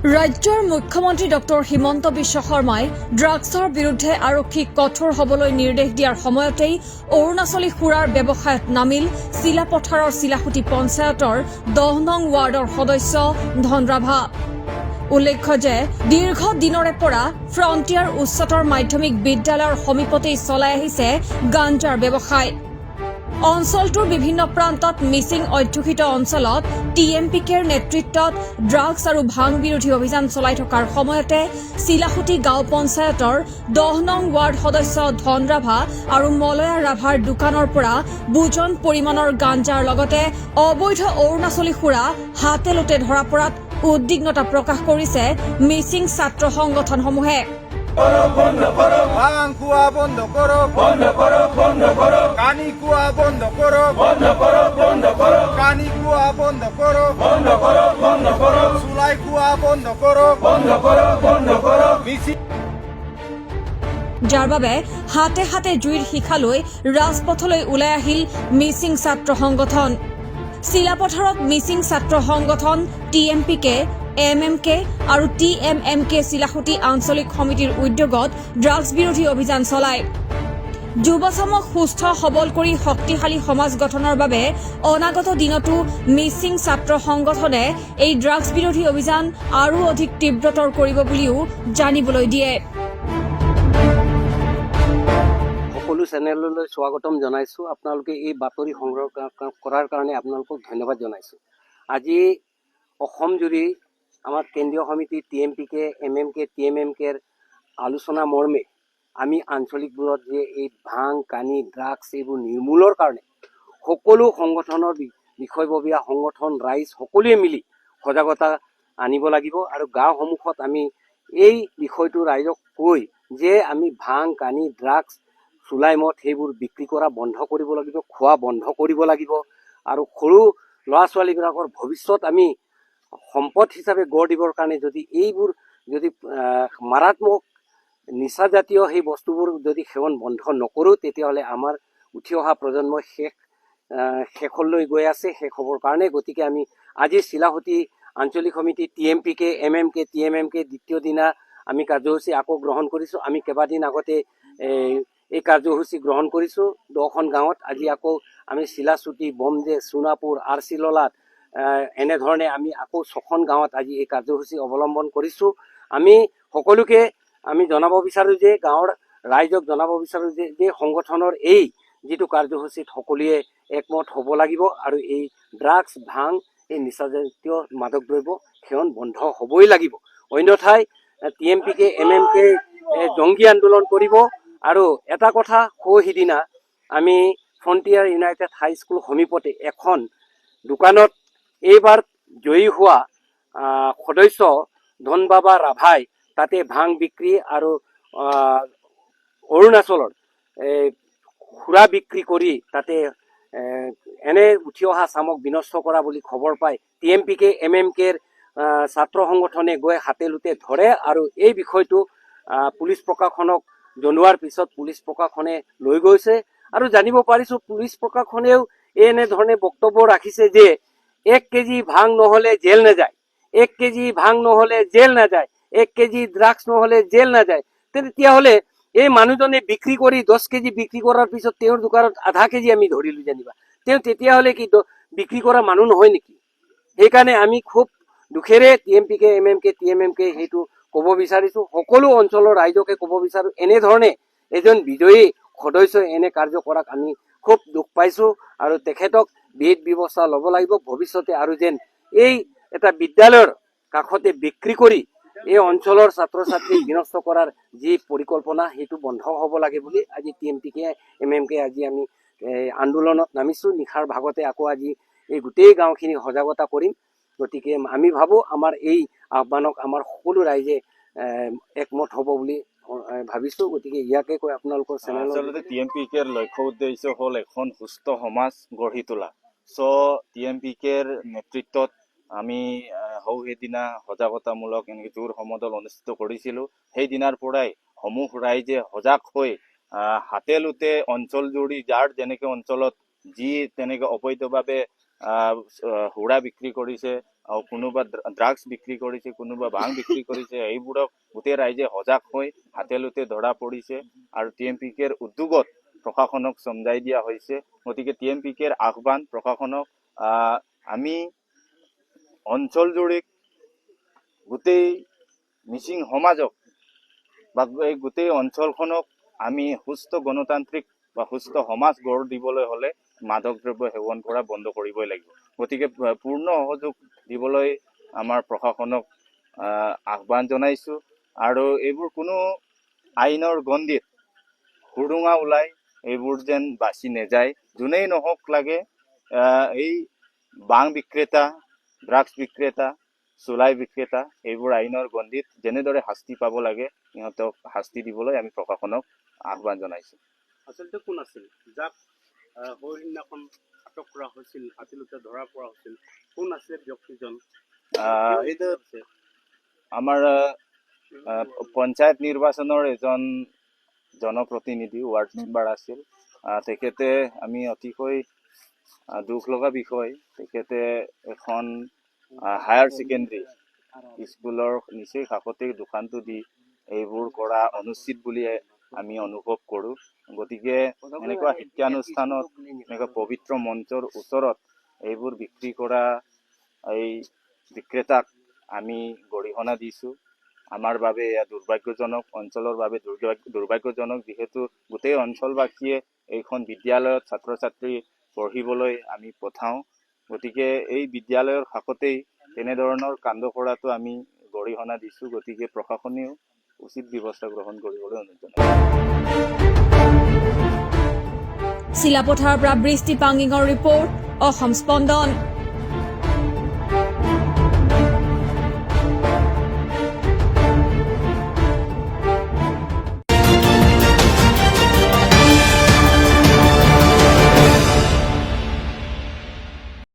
ৰাজ্যৰ মুখ্যমন্ত্ৰী ডক্টৰ হিমন্ত বিশ্ব শৰ্মাই ড্ৰাগছৰ বিৰুদ্ধে আৰক্ষীক কঠোৰ হ'বলৈ নিৰ্দেশ দিয়াৰ সময়তেই অৰুণাচলী সুৰাৰ ব্যৱসায়ত নামিল চিলাপথাৰৰ চিলাকুটি পঞ্চায়তৰ 10 নং ৱাৰ্ডৰ সদস্য ধন ৰাভা। উল্লেখ্য যে দীৰ্ঘ দিনৰে পৰা ফ্ৰণ্টিয়াৰ উচ্চতৰ মাধ্যমিক বিদ্যালয়ৰ সমীপতেই চলাই আহিছে গাঞ্জাৰ ব্যৱসায়। অঞ্চলটোৰ বিভিন্ন প্ৰান্তত মিচিং অধ্যুষিত অঞ্চলত TMPKৰ নেতৃত্বত ড্ৰাগছ আৰু ভাং বিৰোধী অভিযান চলাই থকাৰ সময়তে চিলাকুটি গাঁও পঞ্চায়তৰ 10 নং ৱাৰ্ড সদস্য ধন ৰাভা আৰু মলয়া ৰাভাৰ দোকানৰ পৰা বুজন পৰিমাণৰ গাঞ্জাৰ লগতে অবৈধ অৰুণাচলী সুৰা হাতে লোটে ধৰা পৰাত উদ্বিগ্নতা প্ৰকাশ কৰিছে মিচিং ছাত্ৰ সংগঠনসমূহে। বন্ধ করো ভাং কুয়া বন্ধ করো কানি কুয়া বন্ধ করো কানি কুয়া বন্ধ করো চুলাই কুয়া বন্ধ করো মিছি যাৰ বাবে হাতে হাতে জুইৰ শিখা লৈ ৰাজপথলৈ ওলাই আহিল মিচিং ছাত্ৰ সংগঠন। চিলাপথাৰত মিচিং ছাত্ৰ সংগঠন TMPK, MMK আৰু TMMK চিলাকুটি আঞ্চলিক সমিতিৰ উদ্যোগত ড্ৰাগছ বিৰোধী অভিযান চলায়। যুৱচামক সুস্থ সবল কৰি শক্তিশালী সমাজ গঠনৰ বাবে অনাগত দিনতো মিচিং ছাত্ৰ সংগঠনে এই ড্ৰাগছ বিৰোধী অভিযান আৰু অধিক তীব্ৰতৰ কৰিব বুলিও জানিবলৈ দিয়ে। সকলো চেনেললৈ স্বাগতম জনাইছো। আপোনালোকে এই বাতৰি সংগ্ৰহ কৰাৰ কাৰণে আপোনালোকক ধন্যবাদ জনাইছো। আজি অসম জুৰি আমাৰ কেন্দ্ৰীয় সমিতি TMPK, MMK, TMMKৰ আলোচনা মৰ্মে আমি আঞ্চলিকবোৰত যে এই ভাং কানি ড্ৰাগছ এইবোৰ নিৰ্মূলৰ কাৰণে সকলো সংগঠনৰ বিষয়ববীয়া সংগঠন ৰাইজ সকলোৱে মিলি সজাগতা আনিব লাগিব আৰু গাঁওসমূহত আমি এই বিষয়টো ৰাইজক কৈ যে আমি ভাং কানি ড্ৰাগছ চুলাই মদ সেইবোৰ বিক্ৰী কৰা বন্ধ কৰিব লাগিব, খোৱা বন্ধ কৰিব লাগিব আৰু সৰু ল'ৰা ছোৱালীবিলাকৰ ভৱিষ্যত আমি সম্পদ হিচাপে গঢ় দিবৰ কাৰণে যদি এইবোৰ যদি মাৰাত্মক নিচাজাতীয় সেই বস্তুবোৰ যদি সেৱন বন্ধ নকৰোঁ তেতিয়াহ'লে আমাৰ উঠি অহা প্ৰজন্মই শেষলৈ গৈ আছে, শেষ হ'বৰ কাৰণে। গতিকে আমি আজি চিলাকুটি আঞ্চলিক সমিতি TMPK, MMK, TMMK দ্বিতীয় দিনা আমি কাৰ্যসূচী আকৌ গ্ৰহণ কৰিছোঁ। আমি কেইবাদিন আগতে এই কাৰ্যসূচী গ্ৰহণ কৰিছোঁ 10খন গাঁৱত। আজি আকৌ আমি চিলাচুটি, বমজে, সোণাপুৰ, আৰচিললাত এনেধৰণে আমি আকৌ 6খন গাঁৱত আজি এই কাৰ্যসূচী অৱলম্বন কৰিছোঁ। আমি সকলোকে আমি জনাব বিচাৰোঁ যে গাঁৱৰ ৰাইজক জনাব বিচাৰোঁ যে সংগঠনৰ এই যিটো কাৰ্যসূচীত সকলোৱে একমত হ'ব লাগিব আৰু এই ড্ৰাগছ ভাং এই নিচাজাতীয় মাদক দ্ৰব্য সেৱন বন্ধ হ'বই লাগিব। অন্যথাই TMPK, MMK জংগী আন্দোলন কৰিব। আৰু এটা কথা সিদিনা আমি ফ্ৰণ্টিয়াৰ ইউনাইটেড হাইস্কুল সমীপতে এখন দোকানত এইবাৰ জয়ী হোৱা সদস্য ধন বাবা ৰাভাই তাতে ভাং বিক্ৰী আৰু অৰুণাচলৰ সুৰা বিক্ৰী কৰি তাতে এনে উঠি অহা চামক বিনষ্ট কৰা বুলি খবৰ পাই TMPK, MMKৰ ছাত্ৰ সংগঠনে গৈ হাতে লোটে ধৰে আৰু এই বিষয়টো পুলিচ প্ৰশাসনক জনোৱাৰ পিছত পুলিচ প্ৰশাসনে লৈ গৈছে আৰু জানিব পাৰিছো পুলিচ প্ৰশাসনেও এনেধৰণে বক্তব্য ৰাখিছে যে 1 কেজি ভাং নহলে জেল নাযায়, 1 কেজি ভাং নহলে জেল নাযায়, 1 কেজি ড্ৰাগছ নহলে জেল নাযায়। তেতিয়াহ'লে এই মানুহজনে বিক্ৰী কৰি 10 কেজি বিক্ৰী কৰাৰ পিছত তেওঁৰ দোকানত আধা কেজি আমি ধৰিলো যেনিবা, তেওঁ তেতিয়াহ'লে কি বিক্ৰী কৰা মানুহ নহয় নেকি? সেইকাৰণে আমি খুব দুখেৰে TMPK, MMK, TMMK সেইটো ক'ব বিচাৰিছো। সকলো অঞ্চলৰ ৰাইজকে ক'ব বিচাৰো এনেধৰণে এজন বিজয়ী সদস্যই এনে কাৰ্য কৰাক আমি খুব দুখ পাইছো আৰু তেখেতক বিহিত ব্যৱস্থা ল'ব লাগিব। ভৱিষ্যতে আৰু যেন এই এটা বিদ্যালয়ৰ কাষতে বিক্ৰী কৰি এই অঞ্চলৰ ছাত্ৰ ছাত্ৰীক বিনষ্ট কৰাৰ যি পৰিকল্পনা সেইটো বন্ধ হ'ব লাগে বুলি আজি TMPK, MMK আজি আমি আন্দোলনত নামিছো। নিশাৰ ভাগতে আকৌ আজি এই গোটেই গাঁওখিনি সজাগতা কৰিম। গতিকে আমি ভাবোঁ আমাৰ এই আহ্বানক আমাৰ সকলো ৰাইজে একমত হ'ব বুলি ভাবিছো। গতিকে ইয়াকে কৈ আপোনালোকৰ চেনেলত আচলতে TMPKৰ লক্ষ্য উদ্দেশ্য হ'ল এখন সুস্থ সমাজ গঢ়ি তোলা। TMPKৰ নেতৃত্বত আমি সেইদিনা সজাগতামূলক এনেকৈ জোৰ সমদল অনুষ্ঠিত কৰিছিলোঁ। সেই দিনাৰ পৰাই সমূহ ৰাইজে সজাগ হৈ হাতে লোটে অঞ্চল জুৰি যাৰ যেনেকৈ অঞ্চলত যি তেনেকৈ অবৈধভাৱে সুৰা বিক্ৰী কৰিছে কোনোবা ড্ৰাগছ বিক্ৰী কৰিছে, কোনোবা ভাং বিক্ৰী কৰিছে, এইবোৰক গোটেই ৰাইজে সজাগ হৈ হাতে লোতে ধৰা পৰিছে আৰু TMPKৰ উদ্যোগত প্ৰশাসনক সমজাই দিয়া হৈছে। গতিকে TMPKৰ আহ্বান প্ৰশাসনক, আমি অঞ্চলজুৰি গোটেই মিচিং সমাজক বা এই গোটেই অঞ্চলখনক আমি সুস্থ গণতান্ত্ৰিক বা সুস্থ সমাজ গঢ় দিবলৈ হ'লে মাদক দ্ৰব্য সেৱন কৰা বন্ধ কৰিবই লাগিব। গতিকে পূৰ্ণ সহযোগ দিবলৈ আমাৰ প্ৰশাসনক আহ্বান জনাইছোঁ আৰু এইবোৰ কোনো আইনৰ গণ্ডিত সুৰুঙা ওলাই এইবোৰ যেন বাচি নাযায়। যোনেই নহওক লাগে এই বাং বিক্ৰেতা, ড্ৰাগছ বিক্ৰেতা, চুলাই বিক্ৰেতা এইবোৰ আইনৰ গণ্ডিত যেনেদৰে শাস্তি পাব লাগে সিহঁতক শাস্তি দিবলৈ আমি প্ৰশাসনক আহ্বান জনাইছোঁ। আচলতে কোন আছিল যাক সেইদিনাখন আটক কৰা হৈছিল, হাতীলোতে ধৰা পৰা হৈছিল, কোন আছিল ব্যক্তিজন? এইটো আমাৰ পঞ্চায়ত নিৰ্বাচনৰ এজন জনপ্ৰতিনিধি, ৱাৰ্ড মেম্বাৰ আছিল। তেখেতে আমি অতিকৈ দুখ লগা বিষয়, তেখেতে এখন হায়াৰ ছেকেণ্ডেৰী স্কুলৰ নিচেই কাষতে দোকানটো দি এইবোৰ কৰা অনুচিত বুলি আমি অনুভৱ কৰোঁ। গতিকে এনেকুৱা শিক্ষানুষ্ঠানত, এনেকুৱা পবিত্ৰ মঞ্চৰ ওচৰত এইবোৰ বিক্ৰী কৰা এই বিক্ৰেতাক আমি গৰিহণা দিছোঁ। আমাৰ বাবে এয়া দুৰ্ভাগ্যজনক, অঞ্চলৰ বাবে দুৰ্ভাগ্যজনক, যিহেতু গোটেই অঞ্চলবাসীয়ে এইখন বিদ্যালয়ত ছাত্ৰ ছাত্ৰী পঢ়িবলৈ আমি পঠাওঁ। গতিকে এই বিদ্যালয়ৰ কাষতেই তেনেধৰণৰ কাণ্ড কৰাটো আমি গৰিহণা দিছোঁ। গতিকে প্ৰশাসনেও উচিত ব্যৱস্থা গ্ৰহণ কৰিবলৈ অনুৰোধ জনাইছোঁ। চিলাপথাৰৰ পৰা বৃষ্টি পাংগিঙৰ ৰিপৰ্ট, অসম স্পন্দন।